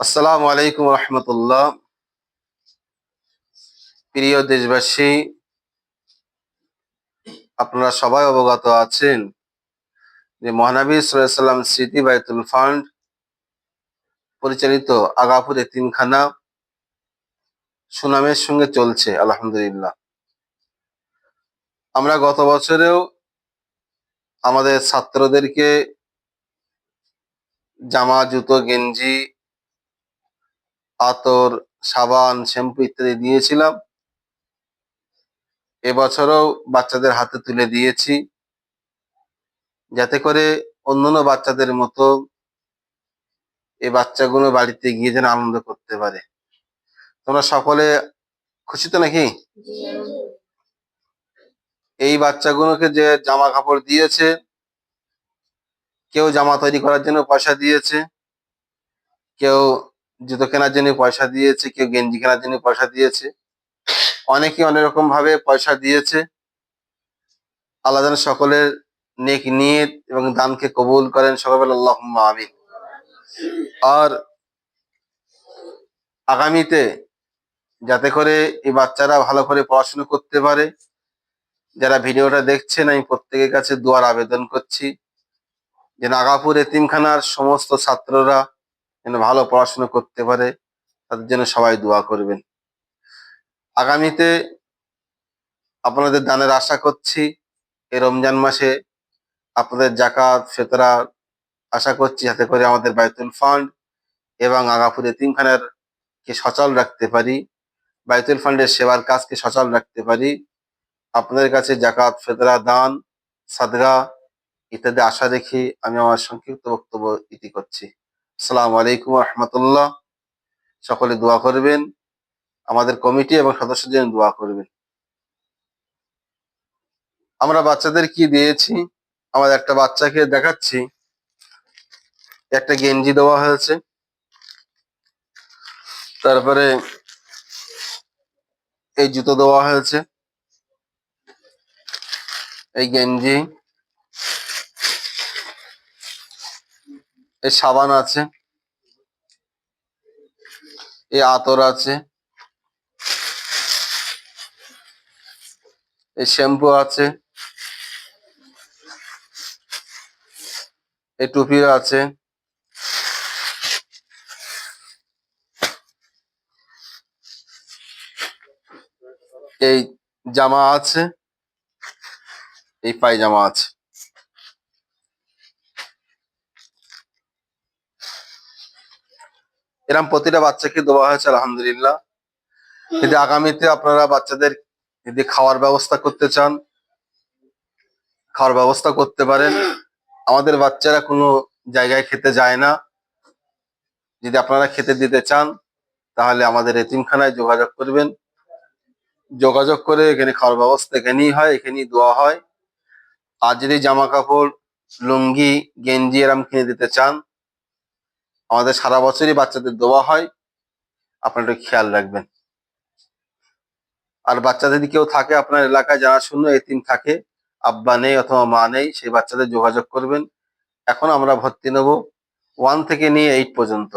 আসসালামু আলাইকুম রহমতুল্লাহ। প্রিয় দেশবাসী, আপনারা সবাই অবগত আছেন যে মহানবী সাল্লাল্লাহু আলাইহি ওয়াসাল্লাম স্মৃতি বায়তুল ফান্ড পরিচালিত আগাপুর এতিমখানা সুনামের সঙ্গে চলছে আলহামদুলিল্লাহ। আমরা গত বছরেও আমাদের ছাত্রদেরকে জামা, জুতো, গেঞ্জি, আতর, সাবান, শ্যাম্পু ইত্যাদি দিয়েছিলাম। এবছরও বাচ্চাদের হাতে তুলে দিয়েছি, যাতে করে অন্যান্য বাচ্চাদের মতো এই বাচ্চাগুলো বাড়িতে গিয়ে যেন আনন্দ করতে পারে। তোমরা সকলে খুশি তো নাকি? এই বাচ্চাগুলোকে যে জামা কাপড় দিয়েছে, কেউ জামা তৈরি করার জন্য পয়সা দিয়েছে, কেউ জুতো কেনার জন্য পয়সা দিয়েছে, কেউ গেঞ্জি কেনার জন্য পয়সা দিয়েছে, অনেকে অনেক রকম ভাবে পয়সা দিয়েছে। আল্লাহ যেন সকলের নেক নিয়ত এবং দানকে কবুল করেন, সকলে বলে আল্লাহুম্মা আমিন। আর আগামীতে যাতে করে এই বাচ্চারা ভালো করে পড়াশোনা করতে পারে, যারা ভিডিওটা দেখছেন, আমি প্রত্যেকের কাছে দোয়ার আবেদন করছি যেন আগাপুর এতিমখানার সমস্ত ছাত্ররা যেন ভালো পড়াশোনা করতে পারে, তাদের জন্য সবাই দোয়া করবেন। আগামীতে আপনাদের দানের আশা করছি। এই রমজান মাসে আপনাদের জাকাত ফিতরা আশা করছি, যাতে করে আমাদের বায়তুল ফান্ড এবং আগাপুর এতিমখানার কে সচল রাখতে পারি, বায়তুল ফান্ডের সেবার কাজকে সচল রাখতে পারি। আপনাদের কাছে জাকাত, ফিতরা, দান, সাদগা ইত্যাদি আশা রেখে আমি আমার সংক্ষিপ্ত বক্তব্য ইতি করছি। আসসালামু আলাইকুম রহমতুল্লাহ। সকলে দোয়া করবেন, আমাদের কমিটি এবং সদস্যদের দোয়া করবেন। আমরা বাচ্চাদের কি দিয়েছি, আমাদের একটা বাচ্চাকে দেখাচ্ছি। একটা গেঞ্জি দেওয়া হয়েছে, তারপরে এই জুতো দেওয়া হয়েছে, এই গেঞ্জি, এই সাবান আছে, এই আতর আছে, এই শ্যাম্পু আছে, এই টুপি আছে, এই জামা আছে, এই পায়জামা আছে। এরকম প্রতিটা বাচ্চাকে দেওয়া হয়েছে আলহামদুলিল্লাহ। যদি আগামীতে আপনারা বাচ্চাদের যদি খাওয়ার ব্যবস্থা করতে চান, খাওয়ার ব্যবস্থা করতে পারেন। আমাদের বাচ্চারা কোনো জায়গায় খেতে যায় না। যদি আপনারা খেতে দিতে চান, তাহলে আমাদের এতিমখানায় যোগাযোগ করবেন। যোগাযোগ করে এখানে খাওয়ার ব্যবস্থা এখানেই হয়, এখানেই দেওয়া হয়। আর যদি জামা কাপড়, লুঙ্গি, গেঞ্জি এরম কিনে দিতে চান, আমাদের সারা বছরই বাচ্চাদের দেওয়া হয়, আপনারা একটু খেয়াল রাখবেন। আর বাচ্চা যদি কেউ থাকে আপনার এলাকায় জানাশোনা এতিম থাকে, আব্বা নেই অথবা মা নেই, সেই বাচ্চাদের যোগাযোগ করবেন। এখন আমরা ভর্তি নেব 1 থেকে নিয়ে 8 পর্যন্ত।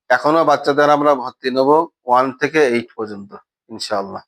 এখনো বাচ্চাদের আমরা ভর্তি নেব 1 থেকে 8 পর্যন্ত ইনশাআল্লাহ।